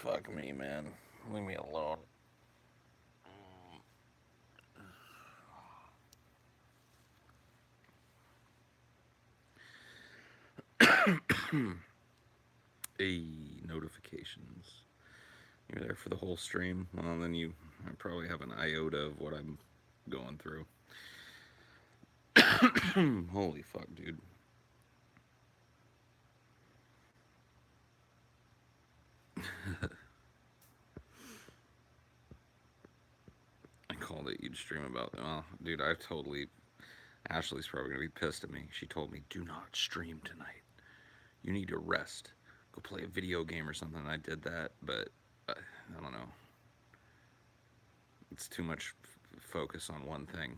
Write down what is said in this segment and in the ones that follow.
fuck me, man. Leave me alone. Hey, notifications. You're there for the whole stream. Well, then you probably have an iota of what I'm going through. Holy fuck, dude. I called it you'd stream about. Well, dude, I totally. Ashley's probably gonna be pissed at me. She told me, do not stream tonight. You need to rest. Go play a video game or something. I did that, but I don't know. It's too much focus on one thing.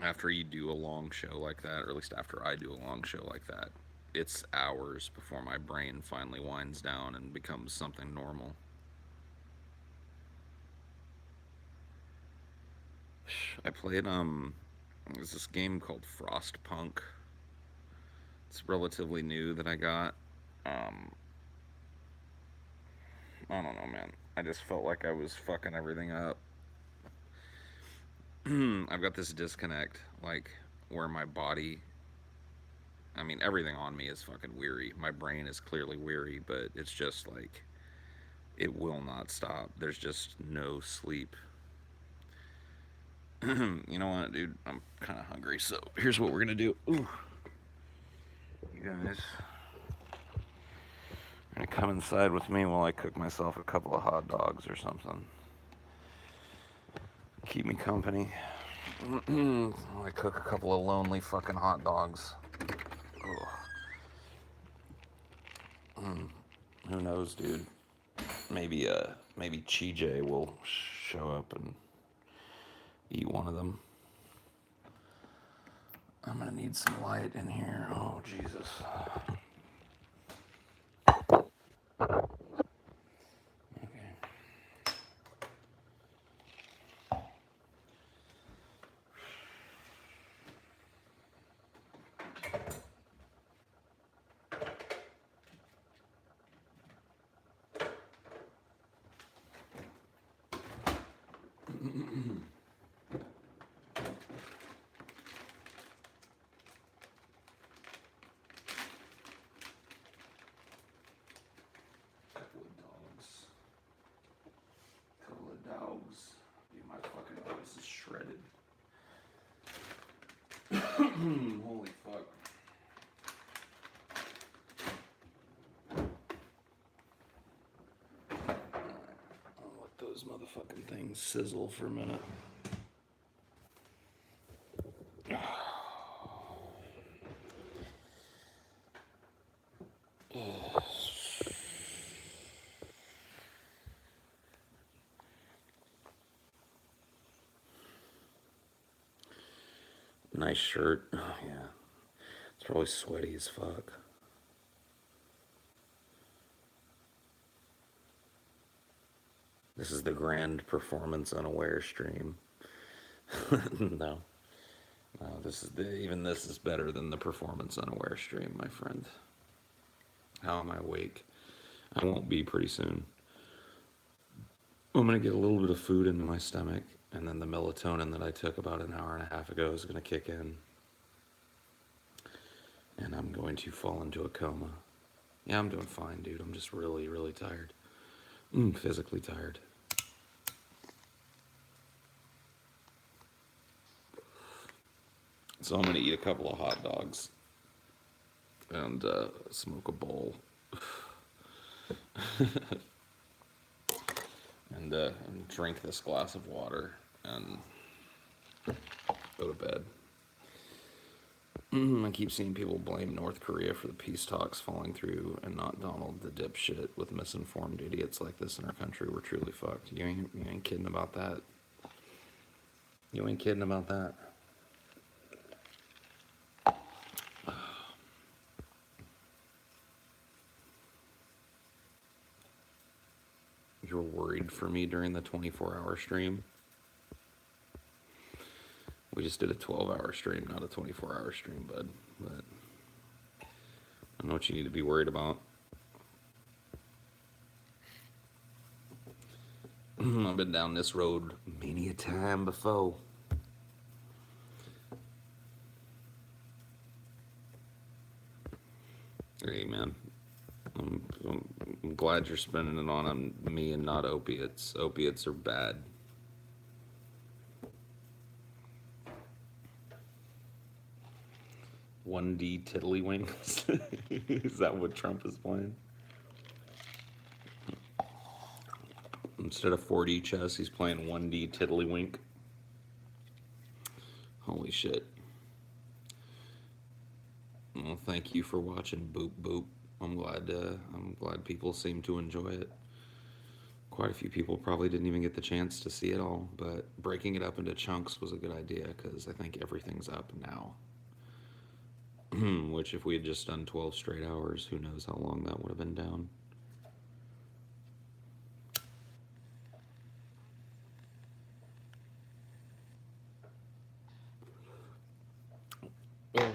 After you do a long show like that, or at least after I do a long show like that, it's hours before my brain finally winds down and becomes something normal. I played there's this game called Frostpunk. It's relatively new that I got. Um I don't know, man. I just felt like I was fucking everything up. I've got this disconnect, like where my body, I mean, everything on me is fucking weary. My brain is clearly weary, but it's just like it will not stop. There's just no sleep. You know what, dude? I'm kind of hungry, so here's what we're gonna do. Ooh, you guys are gonna come inside with me while I cook myself a couple of hot dogs or something. Keep me company. While I cook a couple of lonely fucking hot dogs. Who knows, dude? Maybe Chi will show up and eat one of them. I'm gonna need some light in here. Oh Jesus. Couple of dogs. Dude, my fucking voice is shredded. Holy fuck. I'll let those motherfucking things sizzle for a minute. Nice shirt. Oh, yeah. It's probably sweaty as fuck. This is the grand performance unaware stream. No. No, even this is better than the performance unaware stream, my friend. How am I awake? I won't be pretty soon. I'm gonna get a little bit of food into my stomach, and then the melatonin that I took about an hour and a half ago is gonna kick in. And I'm going to fall into a coma. Yeah, I'm doing fine, dude. I'm just really, really tired. Physically tired. So I'm gonna eat a couple of hot dogs and smoke a bowl and drink this glass of water and go to bed. I keep seeing people blame North Korea for the peace talks falling through and not Donald the dipshit with misinformed idiots like this in our country. We're truly fucked. You ain't kidding about that. You ain't kidding about that. You were worried for me during the 24-hour stream. We just did a 12-hour stream, not a 24-hour stream, bud. But I know what you need to be worried about. I've been down this road many a time before. Hey, man. I'm glad you're spending it on me and not opiates. Opiates are bad. One D tiddlywinks. Is that what Trump is playing? Instead of 4D chess, he's playing 1D tiddlywink. Holy shit. Well, thank you for watching Boop Boop. I'm glad people seem to enjoy it. Quite a few people probably didn't even get the chance to see it all, but breaking it up into chunks was a good idea because I think everything's up now. Which, if we had just done 12 straight hours, who knows how long that would have been down. Oh.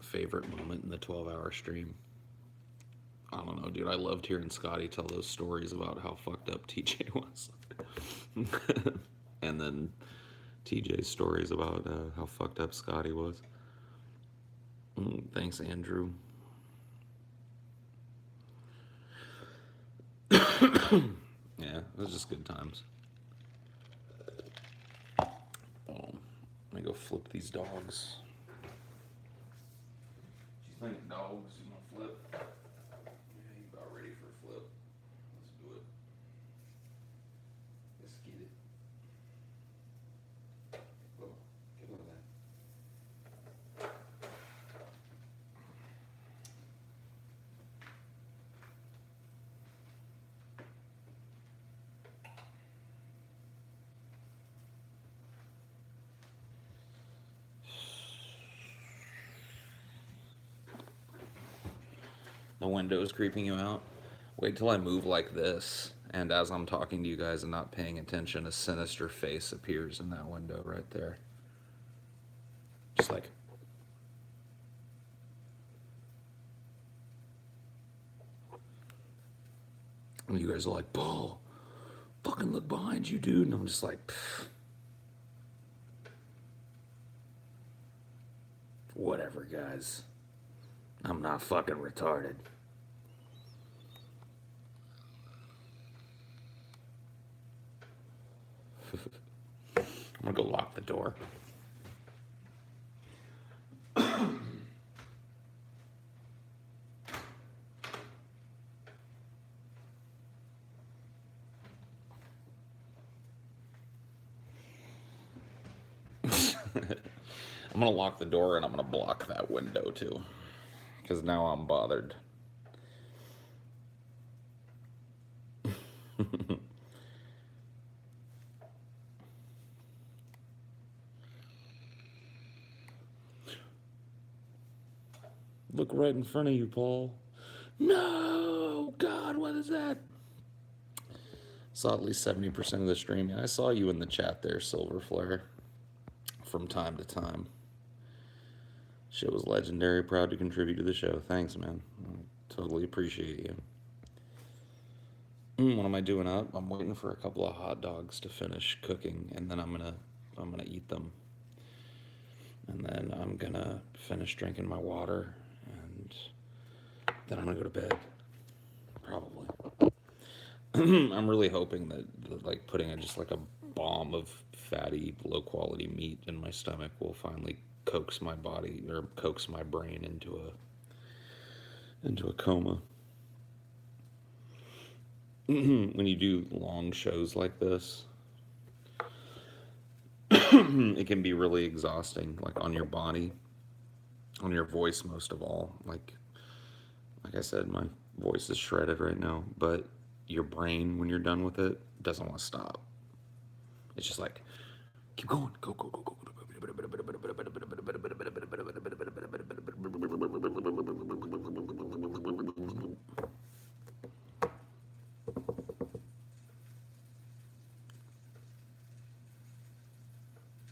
Favorite moment in the 12-hour stream? I don't know, dude. I loved hearing Scotty tell those stories about how fucked up TJ was. And then TJ's stories about how fucked up Scotty was. Thanks, Andrew. Yeah, it was just good times. Oh, let me go flip these dogs. Do you think dogs you gonna flip? Yeah, you about ready for a flip. Let's do it. Let's get it. Oh, get rid of that. The window's creeping you out. Wait till I move like this, and as I'm talking to you guys and not paying attention, a sinister face appears in that window right there. Just like. And you guys are like, Paul, fucking look behind you, dude. And I'm just like, pfft. Whatever, guys. I'm not fucking retarded. I'm gonna go lock the door. I'm gonna lock the door and I'm gonna block that window too. Because now I'm bothered. Look right in front of you, Paul. No! God, what is that? Saw at least 70% of the stream. Yeah, I saw you in the chat there, Silver Flare. From time to time. Shit was legendary. Proud to contribute to the show. Thanks, man. I totally appreciate you. What am I doing up? I'm waiting for a couple of hot dogs to finish cooking, and then I'm gonna eat them. And then I'm gonna finish drinking my water, and then I'm gonna go to bed. Probably. I'm really hoping that like putting just like a bomb of fatty, low quality meat in my stomach will finally coax my body or coax my brain into a coma. When you do long shows like this, it can be really exhausting, like on your body, on your voice most of all. Like I said, my voice is shredded right now, but your brain, when you're done with it, doesn't want to stop. It's just like, keep going, go, go, go, go.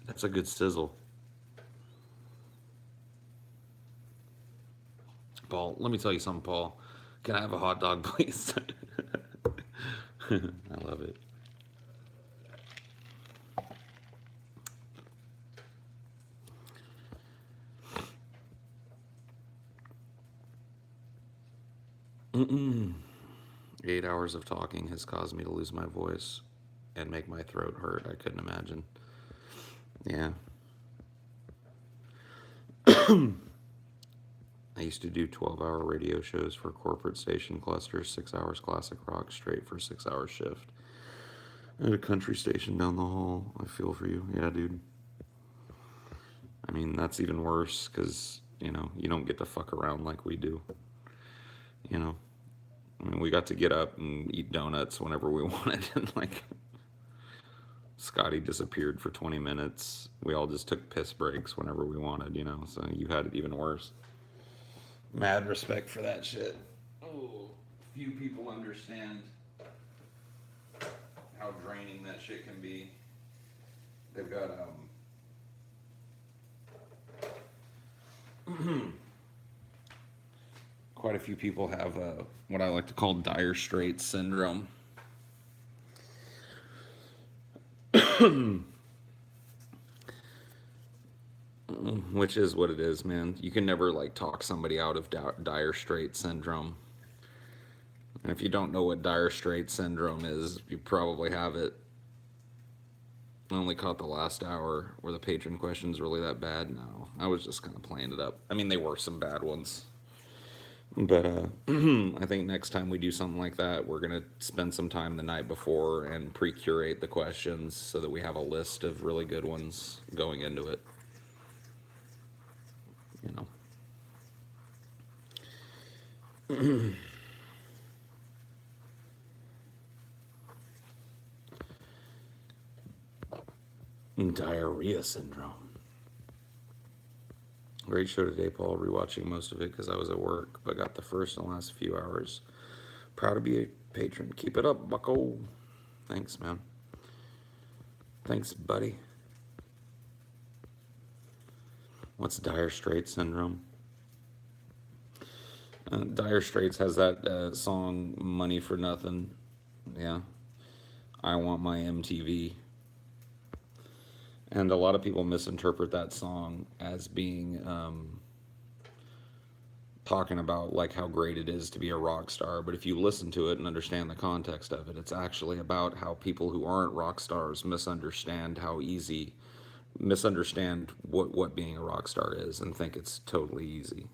That's a good sizzle. Paul, let me tell you something, Paul. Can I have a hot dog, please? I love it. 8 hours of talking has caused me to lose my voice and make my throat hurt. I couldn't imagine. Yeah. I used to do 12-hour radio shows for corporate station clusters, 6 hours classic rock straight for a 6 hour shift. At a country station down the hall. I feel for you. Yeah, dude. I mean, that's even worse because, you don't get to fuck around like we do. You know? I mean, we got to get up and eat donuts whenever we wanted. And, like, Scotty disappeared for 20 minutes. We all just took piss breaks whenever we wanted. So you had it even worse. Mad respect for that shit. Oh, few people understand how draining that shit can be. They've got quite a few people have what I like to call dire straits syndrome. Which is what it is, man. You can never like talk somebody out of dire straits syndrome. And if you don't know what dire straits syndrome is, you probably have it. I only caught the last hour. Were the patron questions really that bad? No, I was just kind of playing it up. I mean, they were some bad ones. But I think next time we do something like that, we're going to spend some time the night before and pre-curate the questions so that we have a list of really good ones going into it. Diarrhea syndrome. Great show today, Paul. Rewatching most of it because I was at work, but got the first and last few hours. Proud to be a patron. Keep it up, bucko. Thanks, man. Thanks, buddy. What's dire straits syndrome? Dire Straits has that song "Money for Nothing." Yeah, I want my MTV. And a lot of people misinterpret that song as being talking about like how great it is to be a rock star. But if you listen to it and understand the context of it, it's actually about how people who aren't rock stars misunderstand what being a rock star is and think it's totally easy.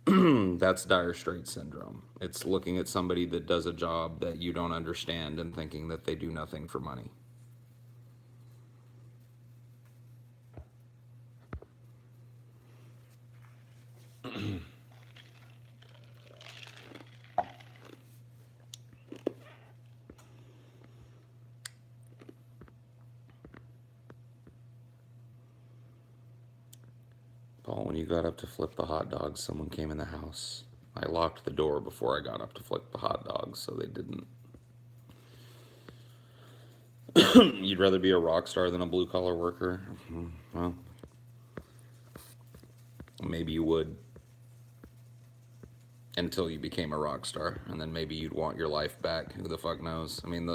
That's dire straits syndrome. It's looking at somebody that does a job that you don't understand and thinking that they do nothing for money. Paul, when you got up to flip the hot dogs, someone came in the house. I locked the door before I got up to flip the hot dogs so they didn't. You'd rather be a rock star than a blue collar worker? Well, maybe you would. Until you became a rock star. And then maybe you'd want your life back. Who the fuck knows? I mean,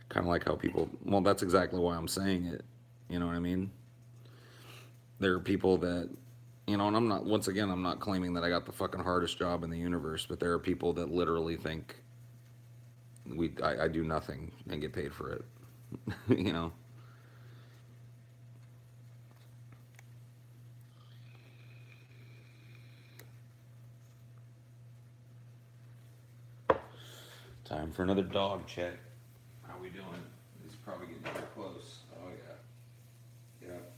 kind of like how people. Well, that's exactly why I'm saying it. You know what I mean? There are people that. And I'm not, once again, I'm not claiming that I got the fucking hardest job in the universe, but there are people that literally think I do nothing and get paid for it. you know? Time for another dog check. How we doing? He's probably getting pretty close. Oh, yeah. Yep.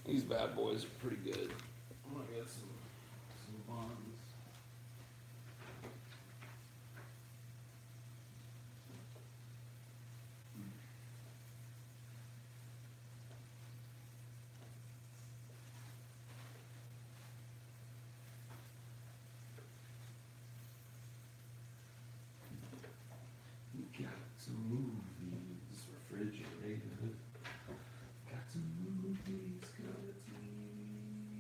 These bad boys are pretty good. I'm gonna get some buns. Got some movies refrigerated. Got some movies, got a TV.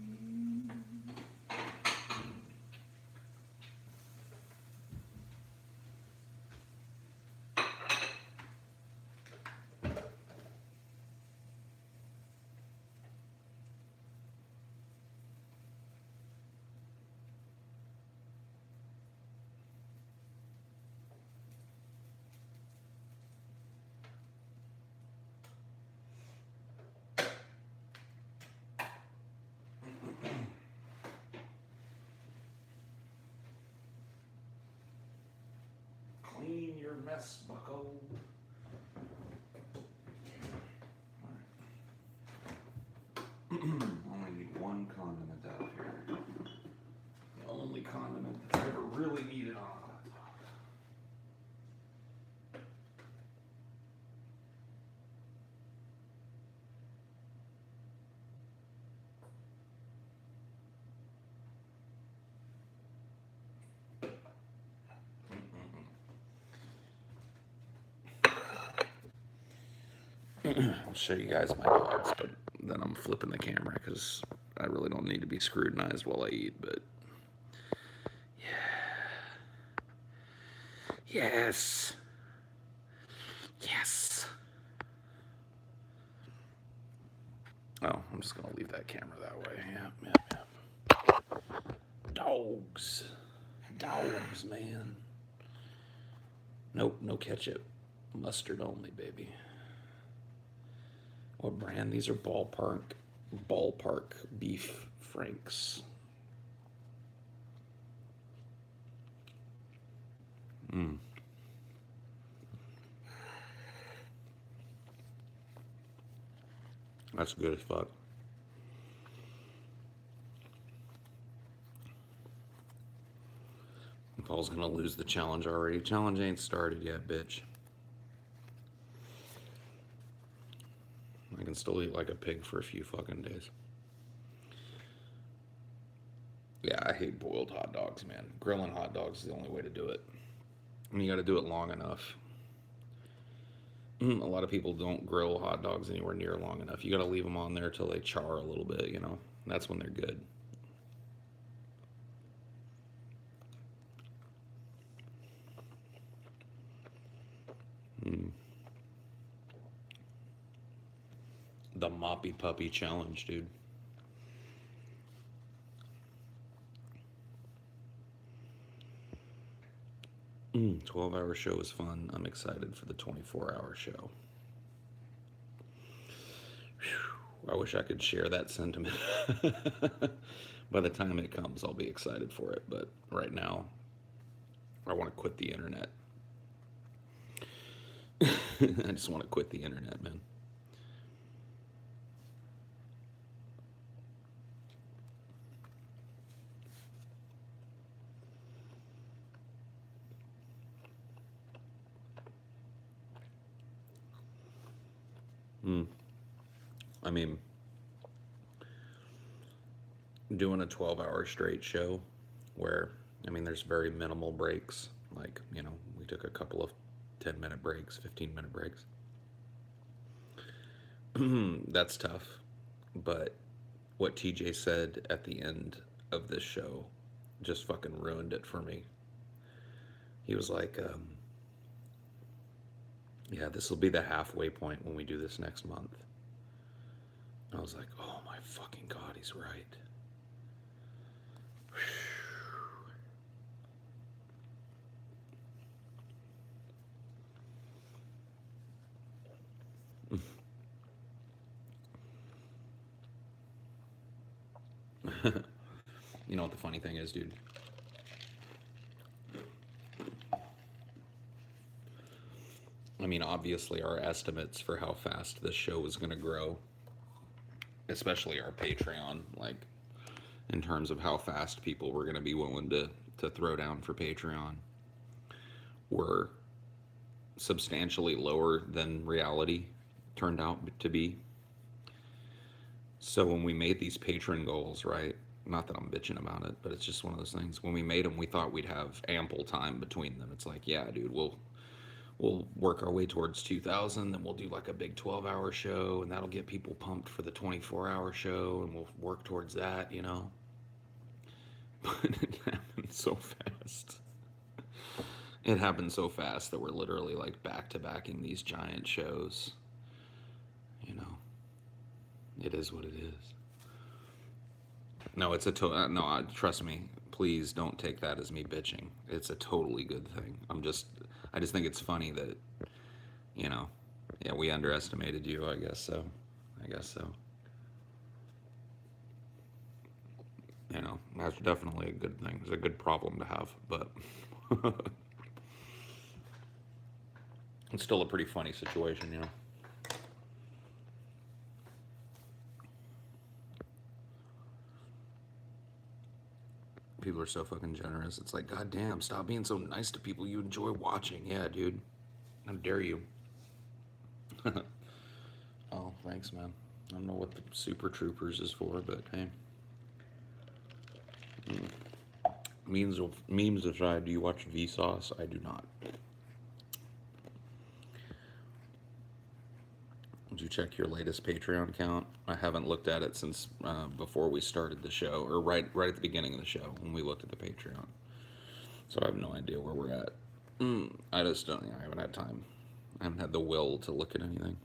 your mess, bucko. Only need one condiment out here. The only condiment that's ever really needed on a hot dog. I'll show you guys my dogs, but then I'm flipping the camera because I really don't need to be scrutinized while I eat, but yes. Yes. Oh, I'm just going to leave that camera that way. Yeah. Dogs. Dogs, man. Nope, no ketchup. Mustard only, baby. What brand? These are Ballpark beef franks. That's good as fuck. Paul's gonna lose the challenge already. Challenge ain't started yet, bitch. I can still eat like a pig for a few fucking days. Yeah, I hate boiled hot dogs, man. Grilling hot dogs is the only way to do it. And you gotta do it long enough. A lot of people don't grill hot dogs anywhere near long enough. You gotta leave them on there till they char a little bit, you know? That's when they're good. The Moppy Puppy Challenge, dude. 12-hour show is fun. I'm excited for the 24-hour show. Whew, I wish I could share that sentiment. By the time it comes, I'll be excited for it. But right now, I want to quit the internet. I just want to quit the internet, man. I mean, doing a 12-hour straight show where, I mean, there's very minimal breaks. Like, you know, we took a couple of 10-minute breaks, 15-minute breaks. That's tough. But what TJ said at the end of this show just fucking ruined it for me. He was like, yeah, this will be the halfway point when we do this next month. And I was like, oh my fucking God, he's right. You know what the funny thing is, dude? I mean, obviously, our estimates for how fast this show was going to grow, especially our Patreon, like in terms of how fast people were going to be willing to throw down for Patreon, were substantially lower than reality turned out to be. So when we made these patron goals, right? Not that I'm bitching about it, but it's just one of those things. When we made them, we thought we'd have ample time between them. It's like, yeah, dude, we'll work our way towards 2,000, then we'll do like a big 12-hour show, and that'll get people pumped for the 24-hour show, and we'll work towards that, you know. But it happened so fast. It happened so fast that we're literally like back to backing these giant shows. You know, it is what it is. No, it's a no. Trust me. Please don't take that as me bitching. It's a totally good thing. I just think it's funny that, you know, yeah, we underestimated you. I guess so. You know, that's definitely a good thing. It's a good problem to have, but It's still a pretty funny situation, you know. People are so fucking generous. It's like, God damn, stop being so nice to people you enjoy watching. Yeah, dude. How dare you? Oh, thanks, man. I don't know what the Super Troopers is for, but hey. Memes aside, do you watch Vsauce? I do not. Did you check your latest Patreon account? I haven't looked at it since before we started the show, or right at the beginning of the show when we looked at the Patreon. So I have no idea where we're at. I just don't. I haven't had time. I haven't had the will to look at anything.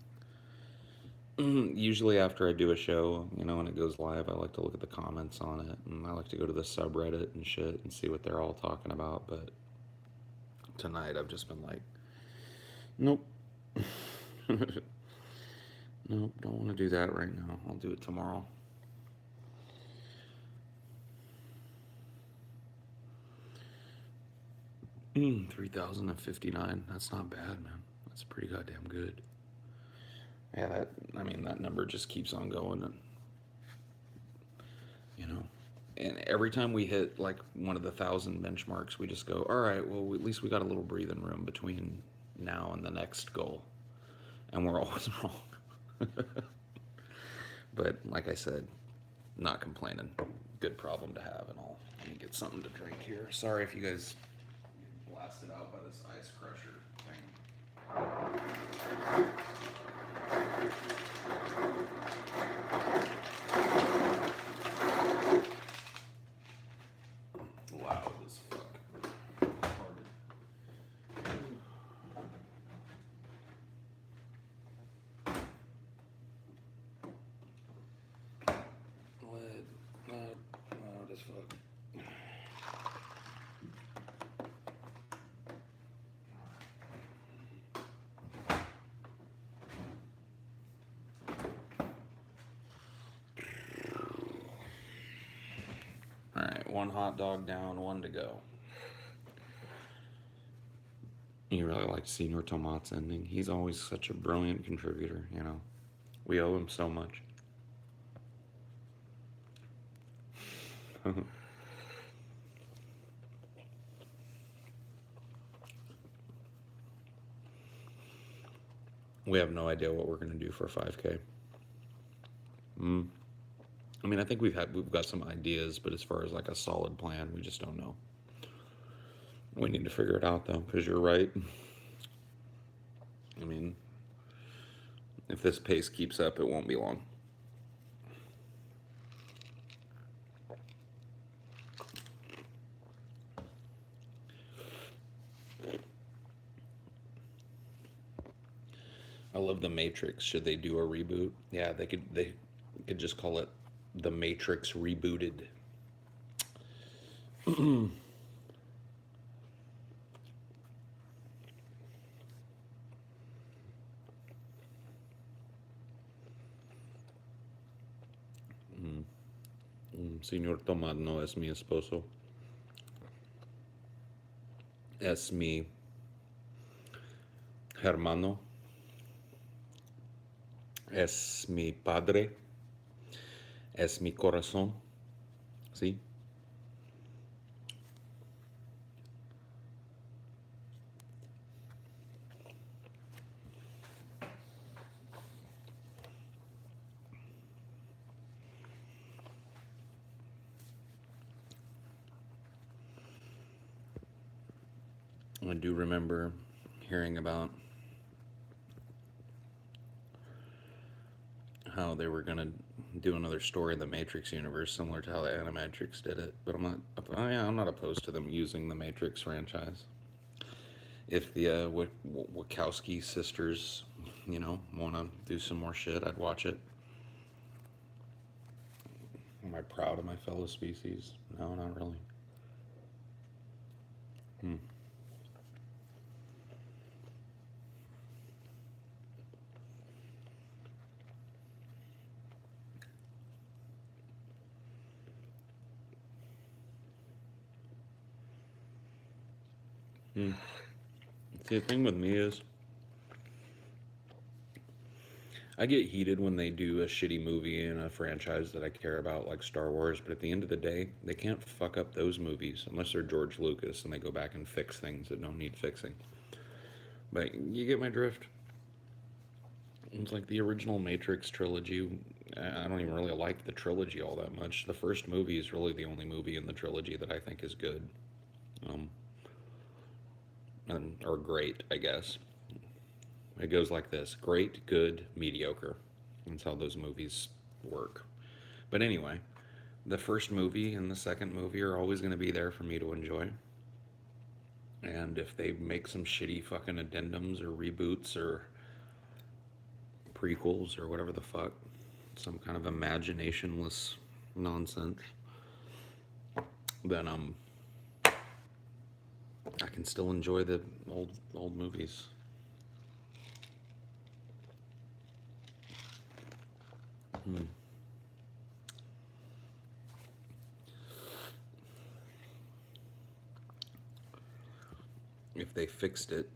Usually after I do a show, you know, when it goes live, I like to look at the comments on it, and I like to go to the subreddit and shit and see what they're all talking about. But tonight I've just been like, nope, nope, don't want to do that right now. I'll do it tomorrow. 3,059. That's not bad, man. That's pretty goddamn good. Yeah, that number just keeps on going, and you know, and every time we hit like one of the 1,000 benchmarks, we just go, all right, well, at least we got a little breathing room between now and the next goal, and we're always wrong. But like I said, not complaining. Good problem to have and all. Let me get something to drink here. Sorry if you guys blasted out by this ice crusher thing. Loud as fuck. Loud as fuck. All right, one hot dog down, one to go. You really like Senor Tomat's ending. He's always such a brilliant contributor, you know. We owe him so much. We have no idea what we're going to do for 5K. I mean, I think we've got some ideas, but as far as like a solid plan, we just don't know. We need to figure it out though, because you're right. I mean, if this pace keeps up, it won't be long. I love the Matrix. Should they do a reboot? Yeah, they could just call it the Matrix rebooted. Señor Tomás no es mi esposo. Es mi hermano. Es mi padre. Es mi corazón. ¿Sí? I do remember hearing about how they were gonna do another story in the Matrix universe, similar to how the Animatrix did it. But I'm not opposed to them using the Matrix franchise. If the Wachowski sisters, you know, want to do some more shit, I'd watch it. Am I proud of my fellow species? No, not really. See, the thing with me is, I get heated when they do a shitty movie in a franchise that I care about, like Star Wars, but at the end of the day, they can't fuck up those movies unless they're George Lucas and they go back and fix things that don't need fixing. But you get my drift. It's like the original Matrix trilogy. I don't even really like the trilogy all that much. The first movie is really the only movie in the trilogy that I think is good, um, or great, I guess. It goes like this: great, good, mediocre. That's how those movies work. But anyway, the first movie and the second movie are always going to be there for me to enjoy. And if they make some shitty fucking addendums or reboots or prequels or whatever the fuck, some kind of imaginationless nonsense, then I can still enjoy the old movies. Hmm. If they fixed it,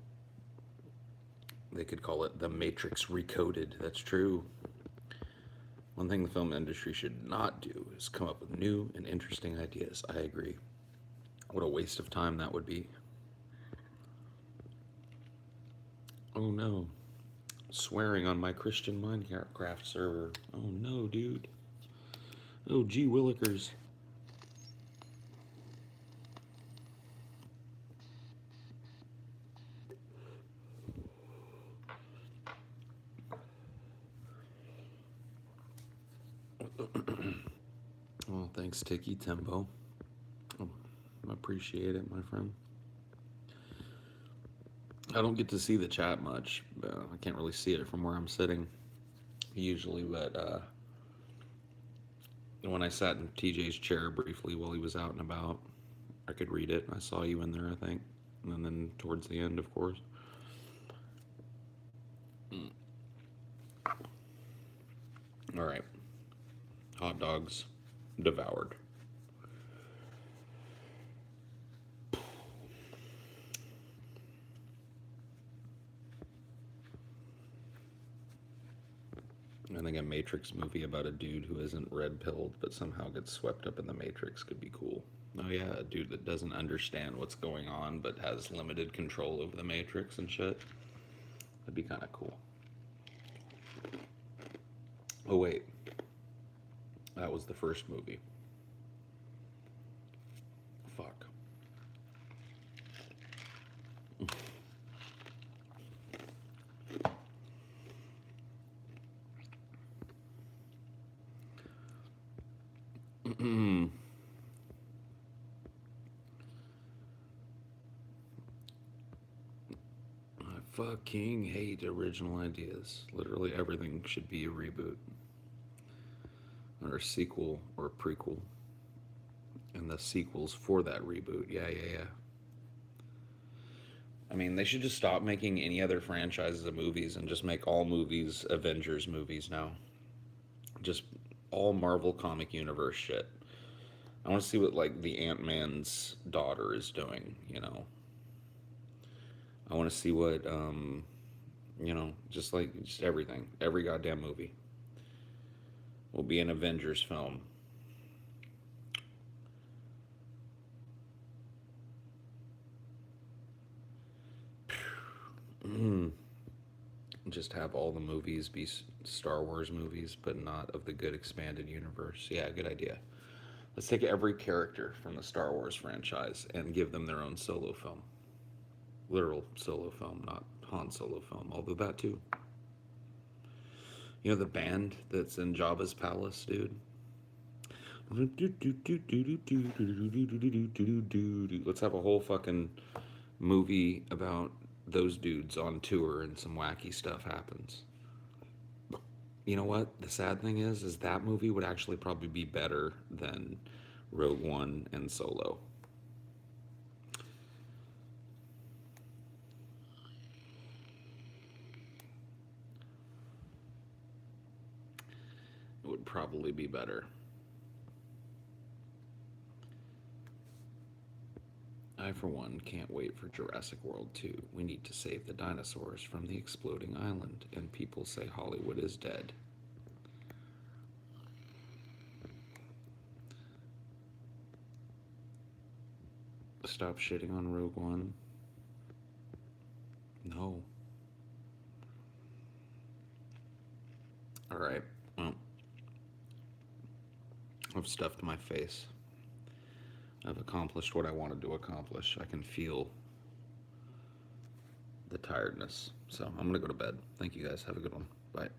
they could call it The Matrix Recoded. That's true. One thing the film industry should not do is come up with new and interesting ideas. I agree. What a waste of time that would be. Oh no. Swearing on my Christian Minecraft server. Oh no, dude. Oh, gee willikers. Well, thanks, Tiki Tembo. Oh, I appreciate it, my friend. I don't get to see the chat much. I can't really see it from where I'm sitting usually, but when I sat in TJ's chair briefly while he was out and about, I could read it. I saw you in there, I think. And then towards the end, of course. All right. Hot dogs devoured. I think a Matrix movie about a dude who isn't red pilled but somehow gets swept up in the Matrix could be cool. Oh yeah, a dude that doesn't understand what's going on but has limited control over the Matrix and shit. That'd be kind of cool. Oh wait, that was the first movie. Fuck. I fucking hate original ideas. Literally everything should be a reboot or a sequel or a prequel. And the sequels for that reboot. Yeah, yeah, yeah. I mean, they should just stop making any other franchises of movies and just make all movies Avengers movies now. Just all Marvel comic universe shit. I want to see what like the Ant-Man's daughter is doing, you know. I want to see what just like just everything. Every goddamn movie will be an Avengers film. Just have all the movies be Star Wars movies, but not of the good expanded universe. Yeah, good idea. Let's take every character from the Star Wars franchise and give them their own solo film. Literal solo film, not Han Solo film, although that too. You know the band that's in Jabba's palace, dude? Let's have a whole fucking movie about those dudes on tour and some wacky stuff happens. You know what? The sad thing is that movie would actually probably be better than Rogue One and Solo. It would probably be better. I, for one, can't wait for Jurassic World 2. We need to save the dinosaurs from the exploding island, and people say Hollywood is dead. Stop shitting on Rogue One. No. Alright, well, I've stuffed my face. I've accomplished what I wanted to accomplish. I can feel the tiredness. So I'm going to go to bed. Thank you guys. Have a good one. Bye.